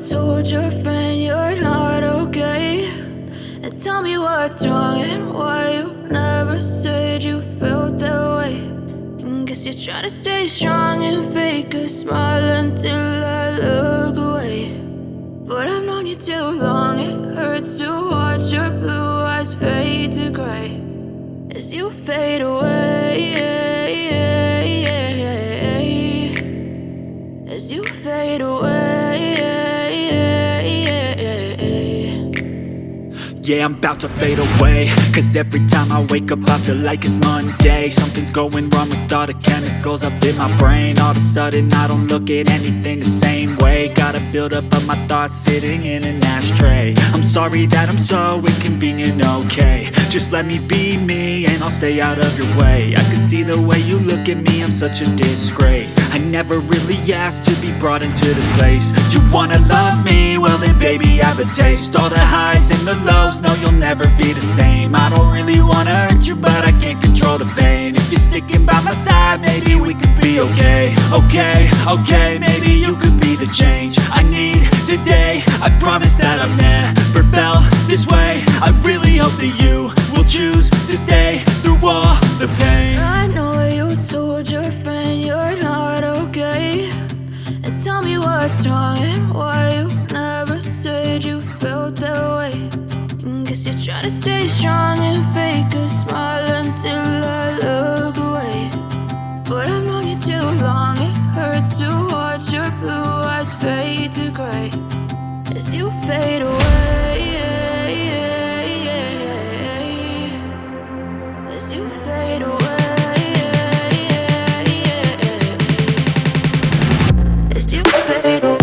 told your friend you're not okay, and tell me what's wrong and why you never said you felt that way. And guess you're trying to stay strong and fake a smile until I look away. But I've known you too long, it hurts to watch your blue eyes fade to gray as you fade away, as you fade away. Yeah, I'm about to fade away, cause every time I wake up I feel like it's Monday. Something's going wrong with all the chemicals up in my brain. All of a sudden I don't look at anything the same way. Gotta build up of my thoughts sitting in an ashtray. I'm sorry that I'm so inconvenient, okay. Just let me be me and I'll stay out of your way. I can see the way you look at me, I'm such a disgrace. I never really asked to be brought into this place. You wanna love me? Well then baby I have a taste. All the highs and the lows, no you'll never be the same. I don't really wanna hurt you but I can't control the pain. If you're sticking by my side maybe we could be okay. Okay, maybe you could be the change I need today. I promise that I've never felt this way. I really hope that you will choose to stay through all the pain. I know you told your friend you're not okay, and tell me what's wrong and why you never said you felt that way. And guess you're trying to stay strong and fake a smile until I look away. But I've known you too long, it hurts to watch your blue eyes fade to gray as you fade away, as you fade away, as you fade away.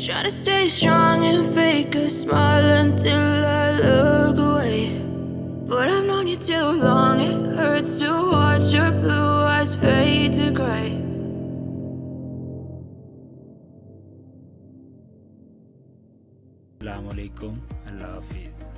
Try to stay strong and fake a smile until I look away. But I've known you too long, it hurts to watch your blue eyes fade to gray. Assalamu alaikum, Allah Hafiz.